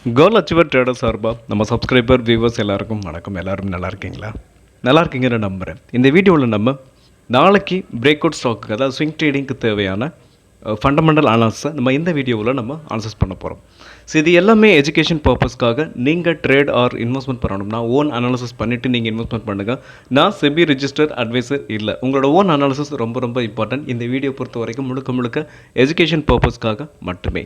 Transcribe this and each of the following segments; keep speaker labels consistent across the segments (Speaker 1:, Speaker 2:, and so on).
Speaker 1: கோல் achiever trader சார்பாக நம்ம subscriber viewers எல்லாருக்கும் வணக்கம். எல்லாரும் நல்லா இருக்கீங்களா? நல்லா இருக்கீங்கன்னு நம்புகிறேன். இந்த வீடியோவில் நம்ம நாளைக்கு பிரேக் அவுட் ஸ்டாக்கு, அதாவது ஸ்விங் ட்ரேடிங்க்கு தேவையான ஃபண்டமெண்டல் அனாலிசிஸை நம்ம இந்த வீடியோவில் நம்ம அனாலிசிஸ் பண்ண போகிறோம். ஸோ இது எல்லாமே எஜுகேஷன் பர்பஸ்க்காக. நீங்கள் ட்ரேட் ஆர் இன்வெஸ்ட்மெண்ட் பண்ணணும்னா ஓன் அனாலிசிஸ் பண்ணிவிட்டு நீங்கள் இன்வெஸ்ட்மெண்ட் பண்ணுங்கள். நான் செபி ரிஜிஸ்டர் அட்வைசர் இல்லை. உங்களோட ஓன் அனாலிசிஸ் ரொம்ப ரொம்ப இம்பார்ட்டன்ட். இந்த வீடியோ பொறுத்த வரைக்கும் முழுக்க எஜுகேஷன் பர்பஸ்க்காக மட்டுமே.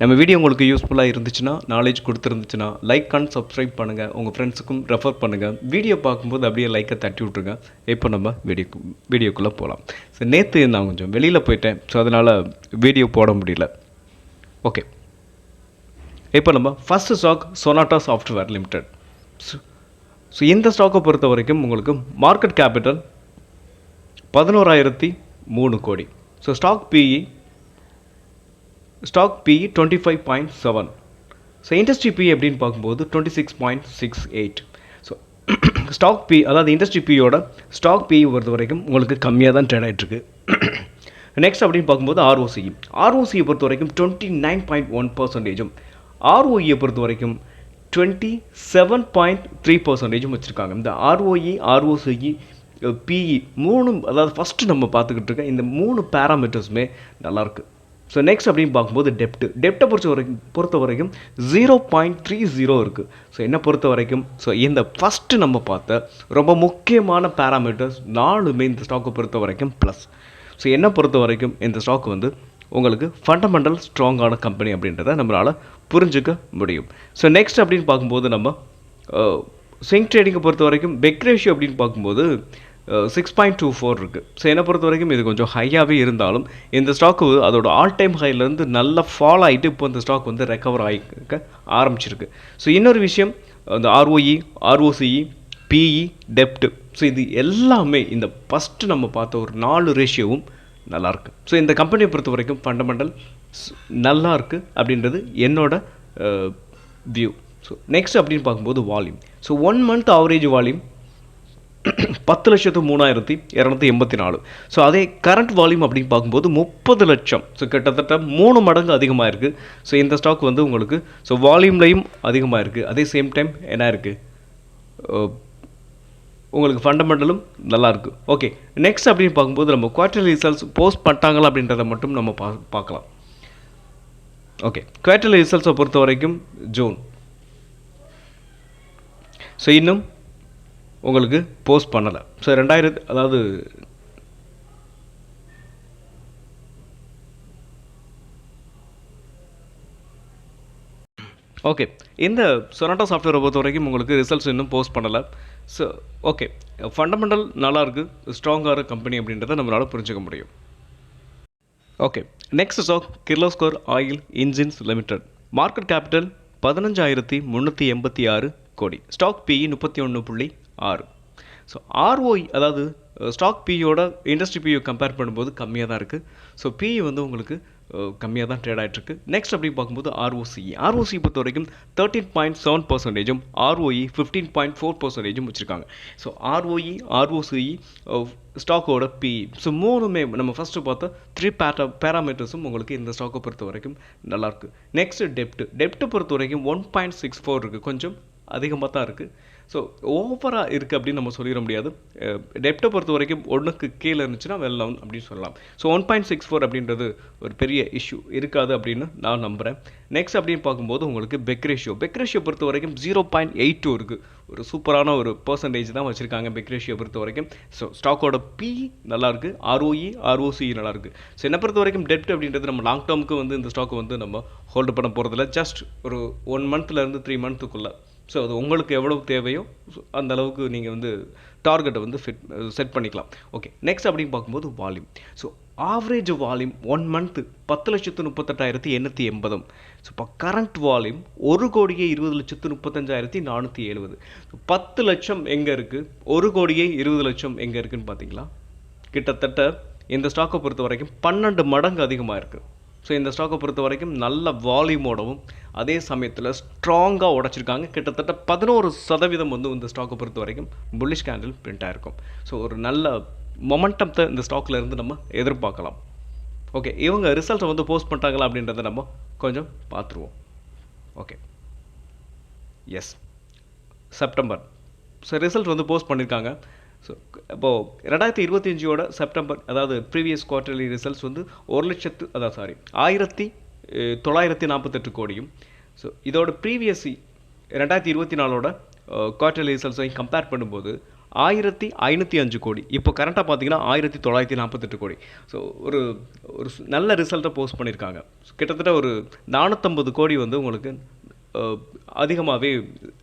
Speaker 1: நம்ம வீடியோ உங்களுக்கு யூஸ்ஃபுல்லாக இருந்துச்சுன்னா, நாலேஜ் கொடுத்துருந்துச்சுன்னா லைக் அண்ட் சப்ஸ்கிரைப் பண்ணுங்கள். உங்கள் ஃப்ரெண்ட்ஸுக்கும் ரெஃபர் பண்ணுங்கள். வீடியோ பார்க்கும்போது அப்படியே லைக்கை தட்டி விட்ருங்க. இப்போ நம்ம வீடியோக்குள்ளே போகலாம். ஸோ நேற்று நான் கொஞ்சம் வெளியில் போயிட்டேன், ஸோ அதனால் வீடியோ போட முடியல. ஓகே, இப்போ நம்ம first stock Sonata software limited. So இந்த ஸ்டாக்கை பொறுத்த வரைக்கும் உங்களுக்கு மார்க்கெட் கேபிட்டல் 11,003 கோடி. So stock PE 25.7. So industry PE எப்படின்னு பார்க்கும்போது 26.68. ஸோ ஸ்டாக் பி, அதாவது இண்டஸ்ட்ரி பியோட ஸ்டாக் பி பொறுத்த வரைக்கும் உங்களுக்கு கம்மியாக தான் ட்ரேட் ஆகிட்டுருக்கு. நெக்ஸ்ட் அப்படின்னு பார்க்கும்போது ஆர்ஓசியை பொறுத்த வரைக்கும் 29.1%, ஆர்ஓஇயை பொறுத்த வரைக்கும் 27.3% வச்சுருக்காங்க. இந்த ஆர்ஓஇ, ஆர்ஓசிஇ, பிஇ மூணும், அதாவது ஃபஸ்ட்டு நம்ம பார்த்துக்கிட்டு இருக்க இந்த 3 பேராமீட்டர்ஸுமே நல்லாயிருக்கு. ஸோ நெக்ஸ்ட் அப்படின்னு பார்க்கும்போது டெப்ட்டை பொறுத்த வரைக்கும் 0.30 இருக்குது. ஸோ என்னை பொறுத்த வரைக்கும் இந்த ஃபஸ்ட்டு நம்ம பார்த்த ரொம்ப முக்கியமான பேராமீட்டர்ஸ் 4மே இந்த ஸ்டாக்கை பொறுத்த வரைக்கும் ப்ளஸ். ஸோ என்னை பொறுத்த வரைக்கும் இந்த ஸ்டாக் வந்து உங்களுக்கு ஃபண்டமெண்டல் ஸ்ட்ராங்கான கம்பெனி அப்படின்றத நம்மளால் புரிஞ்சுக்க முடியும். ஸோ நெக்ஸ்ட் அப்படின்னு பார்க்கும்போது நம்ம ஸ்விங் ட்ரேடிங்கை பொறுத்த வரைக்கும் பெக் ரேஷியோ அப்படின்னு பார்க்கும்போது 6.24 இருக்குது. ஸோ என்னை பொறுத்த வரைக்கும் இது கொஞ்சம் ஹையாகவே இருந்தாலும் இந்த ஸ்டாக்கு அதோட ஆல் டைம் ஹைலேருந்து நல்லா ஃபால் ஆகிட்டு இப்போ இந்த ஸ்டாக் வந்து ரெக்கவர் ஆகிக்க ஆரம்பிச்சிருக்கு. ஸோ இன்னொரு விஷயம், அந்த ஆர்ஓஇ, ஆர்ஓசிஇ, பிஇ, டெப்ட்டு, ஸோ இது எல்லாமே இந்த ஃபஸ்ட்டு நம்ம பார்த்த ஒரு 4 ரேஷியோவும் நல்லாயிருக்கு. ஸோ இந்த கம்பெனியை பொறுத்த வரைக்கும் ஃபண்டமெண்டல் நல்லா இருக்குது அப்படின்றது என்னோட வியூ. ஸோ நெக்ஸ்ட் அப்படின்னு பார்க்கும்போது volume. So 1 month average volume 10,03,284. So அதே கரண்ட் வால்யூம் அப்படின்னு பார்க்கும்போது 30 லட்சம். ஸோ கிட்டத்தட்ட 3 மடங்கு அதிகமாக இருக்குது. ஸோ இந்த ஸ்டாக் வந்து உங்களுக்கு வால்யூம்லையும் அதிகமாக இருக்குது. அதே சேம் டைம் என்ன இருக்குது, உங்களுக்கு ஃபண்டமெண்டலும் நல்லாயிருக்கு. ஓகே, நெக்ஸ்ட் அப்படின்னு பார்க்கும்போது நம்ம குவார்ட்டர்லி ரிசல்ட்ஸ் போஸ்ட் பண்ணிட்டாங்களா அப்படின்றத மட்டும் நம்ம பார்க்கலாம். ஓகே, குவார்ட்டர்லி ரிசல்ட்ஸை பொறுத்த வரைக்கும் ஜூன், ஸோ இன்னும் உங்களுக்கு போஸ்ட் பண்ணலை. ஸோ 2000, அதாவது ஓகே, இந்த சொனாட்டா சாஃப்ட்வேரை பொறுத்த வரைக்கும் உங்களுக்கு ரிசல்ட்ஸ் இன்னும் போஸ்ட் பண்ணலை. ஸோ ஓகே, ஃபண்டமெண்டல் நல்லாயிருக்கு, ஸ்ட்ராங்கான கம்பெனி அப்படின்றத நம்மளால் புரிஞ்சுக்க முடியும். Okay, next stock Kirloskar oil engines limited. Market capital 15,386 கோடி. Stock PE 31.6. ஸோ ஆர்ஓஇ, அதாவது ஸ்டாக் பியோட இண்டஸ்ட்ரி பியோ கம்பேர் பண்ணும்போது கம்மியாக தான் இருக்குது. ஸோ பிஇ வந்து உங்களுக்கு கம்மியாக தான் ட்ரேட் ஆகிட்டுருக்கு. நெக்ஸ்ட் அப்படி பார்க்கும்போது ஆர்ஓசியை பொறுத்த வரைக்கும் 13.7%, ஆர்ஓஇ 15.4% வச்சுருக்காங்க. ஸோ ஆர்ஓஇ, ஆர்ஓசிஇ, ஸ்டாக்கோட பிஇ, ஸோ மூணுமே நம்ம ஃபஸ்ட்டு பார்த்தா 3 பேராமீட்டர்ஸும் உங்களுக்கு இந்த ஸ்டாக்கை பொறுத்த வரைக்கும் நல்லாயிருக்கு. நெக்ஸ்ட் டெப்ட்டை பொறுத்த வரைக்கும் 1.64 இருக்குது, கொஞ்சம் அதிகமாக தான் இருக்குது. ஸோ ஓவராக இருக்குது அப்படின்னு நம்ம சொல்லிட முடியாது. டெப்ட்டை பொறுத்த வரைக்கும் 1க்கு கீழே இருந்துச்சுன்னா வெல் டவுன் அப்படின்னு சொல்லலாம். ஸோ 1.64 அப்படின்றது ஒரு பெரிய இஷ்யூ இருக்காது அப்படின்னு நான் நம்புகிறேன். நெக்ஸ்ட் அப்படின்னு பார்க்கும்போது உங்களுக்கு பெக் ரேஷியோ பொறுத்த வரைக்கும் 0.82 இருக்குது. ஒரு சூப்பரான ஒரு பர்சன்டேஜ் தான் வச்சுருக்காங்க பெக் ரேஷியோ பொறுத்த வரைக்கும். ஸோ ஸ்டாக்கோட பி நல்லாயிருக்கு, ஆர்ஓஇ, ஆர்ஓசிஇ நல்லாயிருக்கு. ஸோ என்னை பொறுத்த வரைக்கும் டெப்ட் அப்படின்றது நம்ம லாங் டேர்முக்கு வந்து இந்த ஸ்டாக்கை வந்து நம்ம ஹோல்டு பண்ண போகிறதில்ல. ஜஸ்ட் ஒரு 1 மந்த்லேருந்து 3 மந்த்துக்குள்ளே. ஸோ அது உங்களுக்கு எவ்வளவு தேவையோ அந்த அளவுக்கு நீங்கள் வந்து டார்கெட்டை வந்து செட் பண்ணிக்கலாம். ஓகே, நெக்ஸ்ட் அப்படின்னு பார்க்கும்போது volume. So average volume 1 month 10,38,880. So இப்போ கரண்ட் வால்யூம் 1,20,35,470. 10 லட்சம் எங்கே இருக்குது, 1,20 லட்சம் எங்கே இருக்குதுன்னு பார்த்தீங்களா? கிட்டத்தட்ட இந்த ஸ்டாக்கை பொறுத்த வரைக்கும் 12 மடங்கு அதிகமாக இருக்குது. ஸோ இந்த ஸ்டாக்கை பொறுத்த வரைக்கும் நல்ல வால்யூமோடவும் அதே சமயத்தில் ஸ்ட்ராங்காக உடைச்சிருக்காங்க. கிட்டத்தட்ட 11% வந்து இந்த ஸ்டாக்கை பொறுத்த வரைக்கும் புல்லிஷ் கேண்டில் பிரிண்ட் ஆகிருக்கும். ஸோ ஒரு நல்ல மொமெண்டத்தை இந்த ஸ்டாக்கில் இருந்து நம்ம எதிர்பார்க்கலாம். ஓகே, இவங்க ரிசல்ட்டை வந்து போஸ்ட் பண்ணிட்டாங்களா அப்படின்றத நம்ம கொஞ்சம் பார்த்துருவோம். Okay. Yes, September. So result வந்து போஸ்ட் பண்ணியிருக்காங்க. ஸோ இப்போது 2025 செப்டம்பர், அதாவது ப்ரீவியஸ் குவார்ட்டர்லி ரிசல்ட்ஸ் வந்து 1948 கோடியும், ஸோ இதோட ப்ரீவியஸ் 2024 குவார்ட்டர்லி ரிசல்ட்ஸையும் கம்பேர் பண்ணும்போது 1505 கோடி. இப்போ கரண்ட்டாக பார்த்தீங்கன்னா 1948 கோடி. ஸோ ஒரு ஒரு நல்ல ரிசல்ட்டை போஸ்ட் பண்ணியிருக்காங்க. கிட்டத்தட்ட ஒரு 450 கோடி வந்து உங்களுக்கு அதிகமாகவே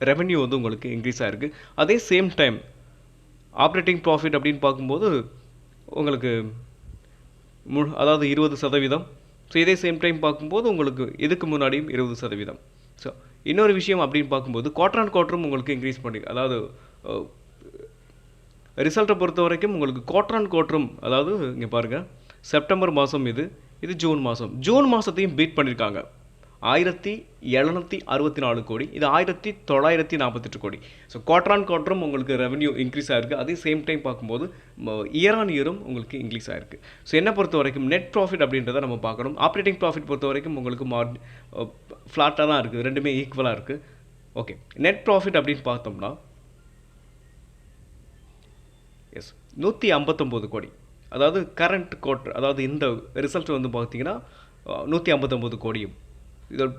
Speaker 1: ரெவென்யூ வந்து உங்களுக்கு இன்க்ரீஸ் ஆகிருக்கு. அதே சேம் டைம் ஆப்ரேட்டிங் ப்ராஃபிட் அப்படின்னு பார்க்கும்போது உங்களுக்கு அதாவது 20%. ஸோ இதே சேம் டைம் பார்க்கும்போது உங்களுக்கு இதுக்கு முன்னாடியும் 20%. ஸோ இன்னொரு விஷயம் அப்படின்னு பார்க்கும்போது குவார்டர் ஆன் குவார்ட்டரும் உங்களுக்கு இன்க்ரீஸ் பண்ணி, அதாவது ரிசல்ட்டை பொறுத்த வரைக்கும் உங்களுக்கு குவார்டர் ஆன் குவார்ட்டரும், அதாவது இங்கே பாருங்கள், செப்டம்பர் மாதம் இது ஜூன் மாதம், ஜூன் மாதத்தையும் பீட் பண்ணியிருக்காங்க. 1764 கோடி, இது 1948 கோடி. ஸோ குவார்டர் ஆன் குவார்ட்டரும் உங்களுக்கு ரெவன்யூ இன்க்ரீஸ் ஆகிருக்கு. அதே சேம் டைம் பார்க்கும்போது இயர் ஆன் இயரும் உங்களுக்கு இன்க்ரீஸ் ஆகிருக்கு. ஸோ என்ன பொறுத்த வரைக்கும் நெட் ப்ராஃபிட் அப்படின்றத நம்ம பார்க்கணும். ஆப்ரேட்டிங் ப்ராஃபிட் பொறுத்த வரைக்கும் உங்களுக்கு ஃப்ளாட்டாக தான் இருக்குது, ரெண்டுமே ஈக்குவலாக இருக்குது. ஓகே, நெட் ப்ராஃபிட் அப்படின்னு பார்த்தோம்னா எஸ் 159 கோடி, அதாவது கரண்ட் குவார்ட்டர், அதாவது இந்த ரிசல்ட் வந்து பார்த்தீங்கன்னா 159 கோடியும், இதோட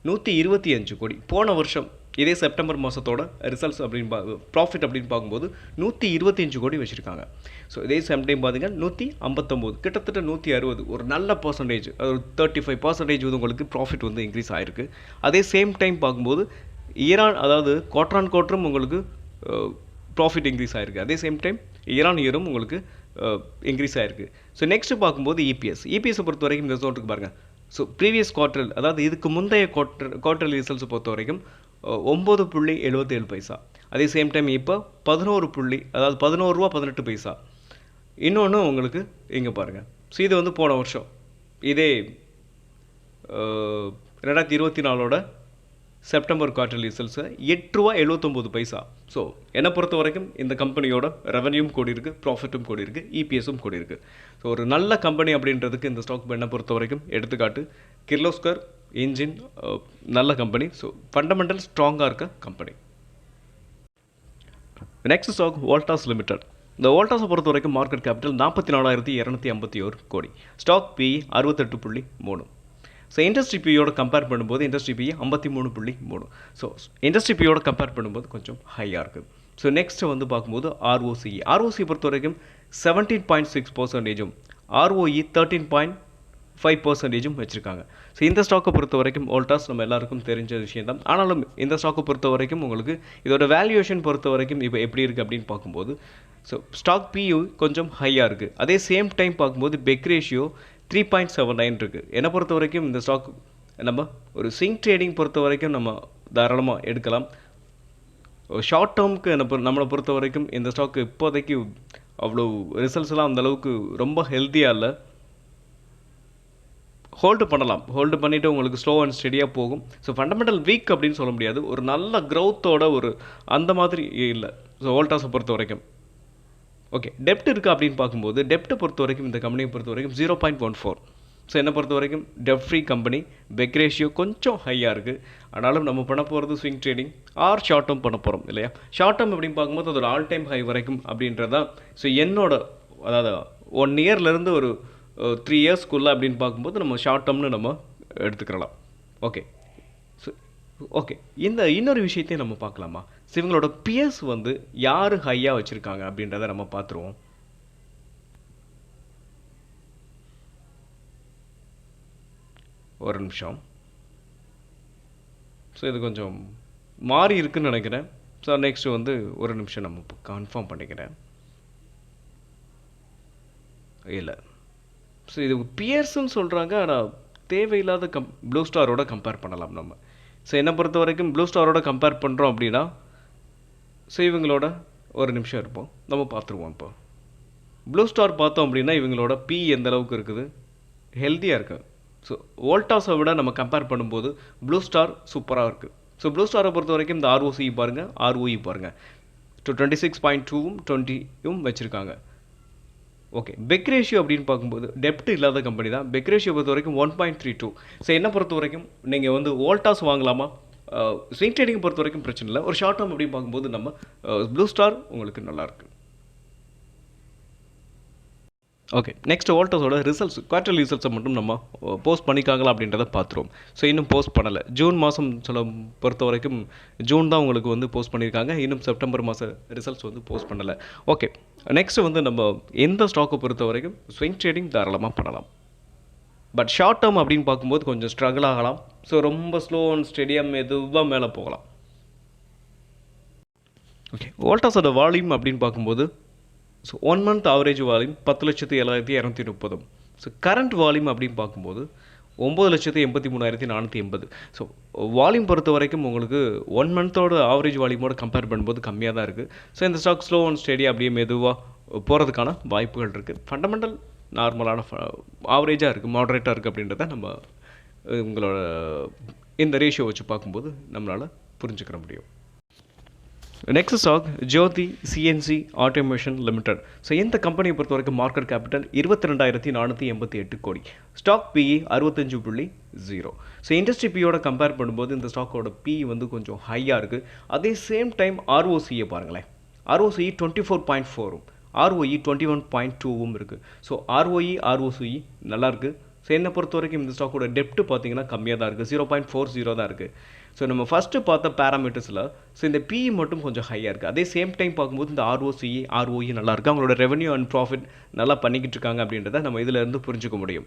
Speaker 1: 125 கோடி போன வருஷம் இதே செப்டம்பர் மாதத்தோட ரிசல்ட்ஸ் அப்படின்னு ப்ராஃபிட் அப்படின்னு பார்க்கும்போது 125 கோடி வச்சுருக்காங்க. ஸோ இதே சேம் டைம் பார்த்தீங்கன்னா 159, கிட்டத்தட்ட 160, ஒரு நல்ல பர்சன்டேஜ், ஒரு 35% வந்து உங்களுக்கு ப்ராஃபிட் வந்து இன்க்ரீஸ் ஆகிருக்கு. அதே சேம் டைம் பார்க்கும்போது அதாவது குவார்டர் ஆன் குவார்ட்டரும் உங்களுக்கு ப்ராஃபிட் இன்க்ரீஸ் ஆகிருக்கு. அதே சேம் டைம் இயர் ஆன் இயரும் உங்களுக்கு இன்க்ரீஸ் ஆகிருக்கு. ஸோ நெக்ஸ்ட்டு பார்க்கும்போது இபிஎஸை பொறுத்த வரைக்கும் இந்த ரிசல்ட்டுக்கு பாருங்கள். ஸோ ப்ரீவியஸ் குவார்ட்டர், அதாவது இதுக்கு முந்தைய குவார்ட்டர்லி ரிசல்ட்ஸை பொறுத்த வரைக்கும் 9.77 பைசா. அதே சேம் டைம் இப்போ 11 அதாவது 11 ரூபா 18 பைசா. இன்னொன்று உங்களுக்கு இங்கே பாருங்கள். ஸோ இது வந்து போன வருஷம் இதே 2024 செப்டம்பர் குவார்ட்டர்லி ரிசல்ட்ஸை 8 ரூபா 79 பைசா. ஸோ என்னை பொறுத்த வரைக்கும் இந்த கம்பெனியோட ரெவன்யூவும் கூடி இருக்குது, ப்ராஃபிட்டும் கூடி இருக்குது, இபிஎஸும் கூடி இருக்குது. ஸோ ஒரு நல்ல கம்பெனி அப்படின்றதுக்கு இந்த ஸ்டாக் என்னை பொறுத்த வரைக்கும் எடுத்துக்காட்டு கிர்லோஸ்கர் இன்ஜின், நல்ல கம்பெனி. ஸோ ஃபண்டமெண்டல் ஸ்ட்ராங்காக இருக்க company. Next stock Voltas limited. இந்த வோல்டாஸை பொறுத்த வரைக்கும் மார்க்கெட் கேபிட்டல் 44,251 கோடி, ஸ்டாக் பிஇ 68.3. ஸோ இண்டஸ்ட்ரி பியோட கம்பேர் பண்ணும்போது இண்டஸ்ட்ரி பிஇ 53.3. ஸோ இண்டஸ்ட்ரி பியோட கம்பேர் பண்ணும்போது கொஞ்சம் ஹையாக இருக்குது. ஸோ நெக்ஸ்ட்டு வந்து பார்க்கும்போது ஆர்ஓசி பொறுத்த வரைக்கும் 17.6%, ஆர்ஓஇ 13.5% வச்சுருக்காங்க. ஸோ இந்த ஸ்டாக்கை பொறுத்த வரைக்கும் வோல்டாஸ் நம்ம எல்லாருக்கும் தெரிஞ்ச விஷயம் தான். ஆனாலும் இந்த ஸ்டாக்கை பொறுத்த வரைக்கும் உங்களுக்கு இதோட வேல்யூவேஷன் பொறுத்த வரைக்கும் இப்போ எப்படி இருக்குது அப்படின்னு பார்க்கும்போது, ஸோ ஸ்டாக் பியூ கொஞ்சம் ஹையாக இருக்குது. அதே சேம் டைம் பார்க்கும்போது பெக் ரேஷியோ 3.79 இருக்குது. என்னை பொறுத்த வரைக்கும் இந்த ஸ்டாக் நம்ம ஒரு ஸ்விங் ட்ரேடிங் பொறுத்த வரைக்கும் நம்ம தாராளமாக எடுக்கலாம். ஷார்ட் டேர்முக்கு நம்மளை பொறுத்த வரைக்கும் இந்த ஸ்டாக்கு இப்போதைக்கு அவ்வளோ ரிசல்ட்ஸ்லாம் அந்தளவுக்கு ரொம்ப ஹெல்த்தியாக இல்லை. ஹோல்டு பண்ணலாம், ஹோல்டு பண்ணிவிட்டு உங்களுக்கு ஸ்லோ அண்ட் ஸ்டெடியாக போகும். ஸோ ஃபண்டமெண்டல் வீக் அப்படின்னு சொல்ல முடியாது, ஒரு நல்ல க்ரௌத்தோட ஒரு அந்த மாதிரி இல்லை. ஸோ வோல்டாஸை பொறுத்த வரைக்கும் ஓகே. டெப்ட் இருக்குது அப்படின்னு பார்க்கும்போது டெப்ட்டை பொறுத்த வரைக்கும் இந்த கம்பெனியை பொறுத்த வரைக்கும் 0.14. ஸோ என்னை பொறுத்த வரைக்கும் டெப்ட் ஃப்ரீ கம்பெனி. பெக் ரேஷியோ கொஞ்சம் ஹையாக இருக்குது. ஆனாலும் நம்ம பண்ண போகிறது swing trading R short term பண்ண போகிறோம் இல்லையா. ஷார்ட் டேர்ம் அப்படின்னு பார்க்கும்போது அதோட ஆல் டைம் ஹை வரைக்கும் அப்படின்றதான். ஸோ என்னோட அதாவது 1 இயர்லேருந்து ஒரு 3 இயர்ஸ்க்குள்ளே அப்படின்னு பார்க்கும்போது நம்ம ஷார்ட் டேர்ம்னு நம்ம எடுத்துக்கலாம். ஓகே. ஸோ ஓகே, இந்த இன்னொரு விஷயத்தையும் நம்ம பார்க்கலாமா. ஸோ இவங்களோட பிஎஸ் வந்து யார் ஹையாக வச்சுருக்காங்க அப்படின்றத நம்ம பார்த்துருவோம். ஒரு நிமிஷம். ஸோ இது கொஞ்சம் மாறி இருக்குன்னு நினைக்கிறேன். ஸோ நெக்ஸ்ட்டு வந்து ஒரு நிமிஷம் நம்ம கன்ஃபார்ம் பண்ணிக்கிறேன். இல்லை, ஸோ இது பியர்ஸ்ன்னு சொல்கிறாங்க, ஆனால் தேவையில்லாத ப்ளூ ஸ்டாரோட கம்பேர் பண்ணலாம் நம்ம. ஸோ என்னை பொறுத்த வரைக்கும் ப்ளூ ஸ்டாரோட கம்பேர் பண்ணுறோம் அப்படின்னா, ஸோ இவங்களோட ஒரு நிமிஷம் இருப்போம், நம்ம பார்த்துருவோம். இப்போ ப்ளூ ஸ்டார் பார்த்தோம் அப்படின்னா இவங்களோட பி எந்த அளவுக்கு இருக்குது, ஹெல்த்தியாக இருக்குது. ஸோ வோல்டாஸை விட நம்ம கம்பேர் பண்ணும்போது ப்ளூ ஸ்டார் சூப்பராக இருக்குது. ஸோ ப்ளூ ஸ்டாரை பொறுத்த வரைக்கும் இந்த ஆர்ஓசி பாருங்கள், ஆர்ஓஇ பாருங்கள், 26.2வும் 20யும் வச்சுருக்காங்க. ஓகே, பெக் ரேஷியோ அப்படின்னு பார்க்கும்போது டெப்ட் இல்லாத கம்பெனி தான். பெக் ரேஷியோ பொறுத்த வரைக்கும் 1.32. ஸோ என்ன பொறுத்த வரைக்கும் நீங்கள் வந்து வோல்டாஸ் வாங்கலாமா? ஸ்விங் ட்ரேடிங் பொறுத்த வரைக்கும் பிரச்சனை இல்லை. ஒரு ஷார்ட் டேர்ம் அப்படின்னு பார்க்கும்போது நம்ம ப்ளூ ஸ்டார் உங்களுக்கு நல்லாயிருக்கு. ஓகே, நெக்ஸ்ட் வோல்டாஸோட ரிசல்ட்ஸ், குவார்டர்லி ரிசல்ட்ஸை மட்டும் நம்ம போஸ்ட் பண்ணிக்காங்களா அப்படின்றத பார்த்துருவோம். ஸோ இன்னும் போஸ்ட் பண்ணலை. ஜூன் மாதம் பொறுத்த வரைக்கும் ஜூன் தான் உங்களுக்கு வந்து போஸ்ட் பண்ணியிருக்காங்க. இன்னும் செப்டம்பர் மாதம் ரிசல்ட்ஸ் வந்து போஸ்ட் பண்ணலை. ஓகே, நெக்ஸ்ட் வந்து நம்ம எந்த ஸ்டாக்கை பொறுத்த வரைக்கும் ஸ்விங் ட்ரேடிங் தாராளமாக பண்ணலாம். பட் ஷார்ட் டேர்ம் அப்படின்னு பார்க்கும்போது கொஞ்சம் ஸ்ட்ரகிள் ஆகலாம். ஸோ ரொம்ப ஸ்லோ அண்ட் ஸ்டெடியாக மெதுவாக மேலே போகலாம். ஓகே, வோல்டாஸோட வால்யூம் அப்படின்னு பார்க்கும்போது so 1 month average volume 10,07,230. So current volume அப்படின்னு பார்க்கும்போது 9,83,480. ஸோ வால்யூம் பொறுத்த வரைக்கும் உங்களுக்கு 1 மந்தோட ஆவரேஜ் வால்யூமோட கம்பேர் பண்ணும்போது கம்மியாக தான் இருக்குது. ஸோ இந்த ஸ்டாக் ஸ்லோ அண்ட் ஸ்டெடி அப்படியே மெதுவாக போகிறதுக்கான வாய்ப்புகள் இருக்குது. ஃபண்டமெண்டல் நார்மலான ஆவரேஜாக இருக்குது, மாடரேட்டாக இருக்குது அப்படின்றத நம்ம உங்களோட இந்த ரேஷியோ வச்சு பார்க்கும்போது நம்மளால் புரிஞ்சுக்கிற முடியும். Next stock Jyoti CNC automation limited. So இந்த கம்பெனியை பொறுத்த வரைக்கும் மார்க்கெட் கேபிட்டல் 22,488 கோடி. Stock PE 65.0. ஸோ இண்டஸ்ட்ரி பியோட கம்பேர் பண்ணும்போது இந்த ஸ்டாக்கோட பிஇ வந்து கொஞ்சம் ஹையாக இருக்குது. அதே சேம் டைம் ஆர்ஓசியை பாருங்களேன். ஆர்ஓசிஇ 24.4ம் ஆர்ஓஇ 21.2வும் இருக்குது. ஸோ ஆர்ஓசி நல்லாயிருக்கு. ஸோ என்னை பொறுத்த வரைக்கும் இந்த ஸ்டாக்கோட டெப்ட் பார்த்தீங்கன்னா கம்மியாக தான் இருக்குது, 0.40 தான் இருக்குது. ஸோ நம்ம ஃபஸ்ட்டு பார்த்த பேராமீட்டர்ஸில் ஸோ இந்த பிஇ மட்டும் கொஞ்சம் ஹையாக இருக்குது. அதே சேம் டைம் பார்க்கும்போது இந்த ஆர்ஓஇ நல்லாயிருக்கு. அவங்களோட ரெவன்யூ அண்ட் ப்ராஃபிட் நல்லா பண்ணிக்கிட்டு இருக்காங்க அப்படின்றத நம்ம இதிலேருந்து புரிஞ்சுக்க முடியும்.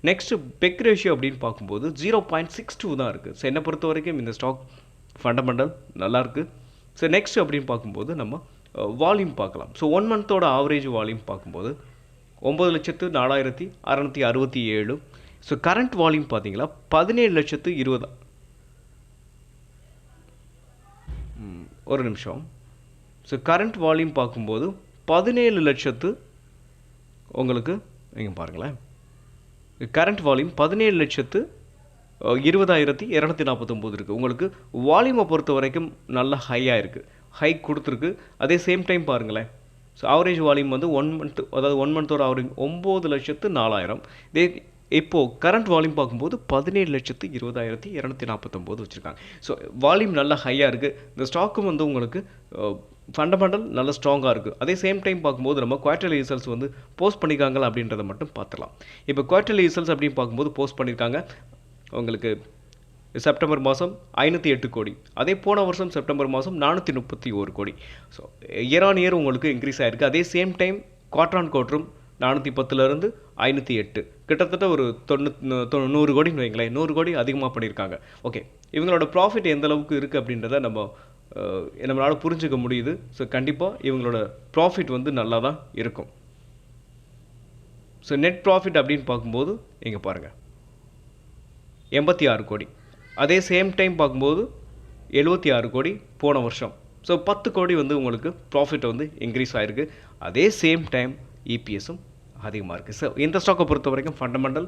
Speaker 1: நெக்ஸ்ட்டு பெக் ரேஷியோ அப்படின்னு பார்க்கும்போது 0.62 தான் இருக்குது. ஸோ என்னை பொறுத்த வரைக்கும் இந்த ஸ்டாக் ஃபண்டமெண்டல் நல்லாயிருக்கு. ஸோ நெக்ஸ்ட் அப்படின்னு பார்க்கும்போது நம்ம வால்யூம் பார்க்கலாம். ஸோ 1 மந்தோட ஆவரேஜ் வால்யூம் பார்க்கும்போது 9,04,667. ஸோ கரண்ட் வால்யூம் பார்த்தீங்கன்னா 17,20,000. ஒரு நிமிஷம். ஸோ கரண்ட் வால்யூம் பார்க்கும்போது 17,00,000 உங்களுக்கு நீங்கள் பாருங்களேன். கரண்ட் வால்யூம் 17,20,249 இருக்குது. உங்களுக்கு வால்யூமை பொறுத்த வரைக்கும் நல்ல ஹையாக இருக்குது, ஹை கொடுத்துருக்கு. அதே சேம் டைம் பாருங்களேன். ஸோ ஆவரேஜ் வால்யூம் வந்து 1 மந்த், அதாவது 1 மந்தோட ஆவரேஜ் 9,04,000. இதே இப்போது கரண்ட் வால்யூம் பார்க்கும்போது 17,20,249 வச்சுருக்காங்க. ஸோ வால்யூம் நல்லா ஹையாக இருக்குது. இந்த ஸ்டாக்கும் வந்து உங்களுக்கு ஃபண்டமெண்டல் நல்ல ஸ்ட்ராங்காக இருக்குது. அதே சேம் டைம் பார்க்கும்போது நம்ம குவார்டர்லி ரிசல்ட்ஸ் வந்து போஸ்ட் பண்ணியிருக்காங்களா அப்படின்றத மட்டும் பார்த்துக்கலாம். இப்போ குவார்டர்லி ரிசல்ட்ஸ் அப்படின்னு பார்க்கும்போது போஸ்ட் பண்ணியிருக்காங்க உங்களுக்கு செப்டம்பர் மாதம் 508 கோடி. அதே போன வருஷம் செப்டம்பர் மாதம் 431 கோடி. ஸோ இயர் ஆன் இயர் உங்களுக்கு இன்க்ரீஸ் ஆகிருக்கு. அதே சேம் டைம் குவார்டர் ஆன் குவார்ட்டரும் 410 508, கிட்டத்தட்ட ஒரு 100 கோடின்னு வைங்களேன். 100 கோடி அதிகமாக பண்ணியிருக்காங்க. ஓகே, இவங்களோட ப்ராஃபிட் எந்த அளவுக்கு இருக்குது அப்படின்றத நம்மளால் புரிஞ்சுக்க முடியுது. ஸோ கண்டிப்பாக இவங்களோட ப்ராஃபிட் வந்து நல்லா தான் இருக்கும். ஸோ நெட் ப்ராஃபிட் அப்படின்னு பார்க்கும்போது இங்கே பாருங்கள் 86 கோடி. அதே சேம் டைம் பார்க்கும்போது 76 கோடி போன வருஷம். ஸோ 10 கோடி வந்து உங்களுக்கு ப்ராஃபிட் வந்து இன்க்ரீஸ் ஆகிருக்கு. அதே சேம் டைம் இபிஎஸும் அதிகமாக இருக்குது. ஸோ இந்த ஸ்டாக்கை பொறுத்த வரைக்கும் ஃபண்டமெண்டல்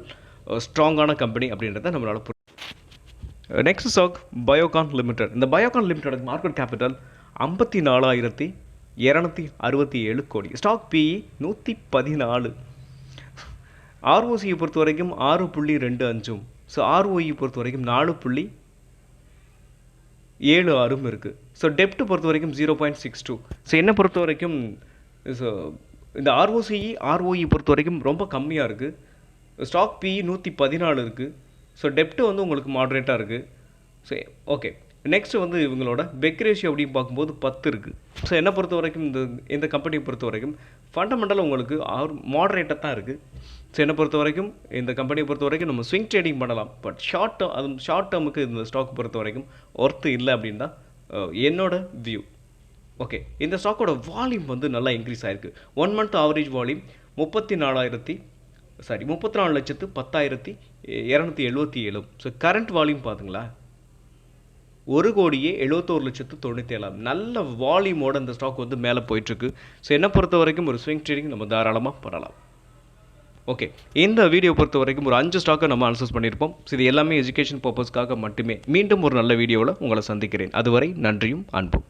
Speaker 1: ஸ்ட்ராங்கான கம்பெனி அப்படின்றத நம்மளால் நெக்ஸ்ட் ஸ்டாக் பயோகான் லிமிடெட். இந்த பயோகான் லிமிடெட் மார்க்கெட் கேபிட்டல் 54,267 கோடி. Stock BE 114. ஆர்ஓசியை பொறுத்த வரைக்கும் 6.25. ஸோ ஆர்ஓஇ பொறுத்த வரைக்கும் 4.76 இருக்குது. ஸோ டெப்ட் பொறுத்த வரைக்கும் 0.62. ஸோ என்னை பொறுத்த வரைக்கும் ஸோ இந்த ஆர்ஓஇ பொறுத்த வரைக்கும் ரொம்ப கம்மியாக இருக்குது. ஸ்டாக் பிஇ 114 இருக்குது. ஸோ டெப்ட் வந்து உங்களுக்கு மாடரேட்டாக இருக்குது. ஸோ ஓகே, நெக்ஸ்ட் வந்து இவங்களோட பெக் ரேஷியோ அப்படின்னு பார்க்கும்போது 10 இருக்குது. ஸோ என்னை பொறுத்த வரைக்கும் இந்த கம்பெனியை பொறுத்த வரைக்கும் ஃபண்டமெண்டல் உங்களுக்கு மாடரேட்டாக தான் இருக்குது. ஸோ என்னை பொறுத்த வரைக்கும் இந்த கம்பெனியை பொறுத்த வரைக்கும் நம்ம ஸ்விங் ட்ரேடிங் பண்ணலாம். பட் ஷார்ட் டேர்முக்கு இந்த ஸ்டாக் பொறுத்த வரைக்கும் ஒர்த்து இல்லை அப்படின்னு தான் என்னோட வியூ. ஓகே, இந்த ஸ்டாக்கோட வால்யூம் வந்து நல்லா இன்க்ரீஸ் ஆகிருக்கு. 1 month average volume 34,10,277. So current volume பார்த்துங்களா 1,71,97,000. நல்ல வால்யூமோட இந்த ஸ்டாக் வந்து மேலே போயிட்டுருக்கு. ஸோ என்னை பொறுத்த வரைக்கும் ஒரு ஸ்விங் ட்ரேடிங் நம்ம தாராளமாக பண்ணலாம். ஓகே, இந்த வீடியோ பொறுத்த வரைக்கும் ஒரு 5 ஸ்டாக்கை நம்ம அனலைஸ் பண்ணியிருப்போம். ஸோ இது எல்லாமே எஜுகேஷன் பர்பஸ்க்காக மட்டுமே. மீண்டும் ஒரு நல்ல வீடியோவில் உங்களை சந்திக்கிறேன். அதுவரை நன்றியும் அன்பும்.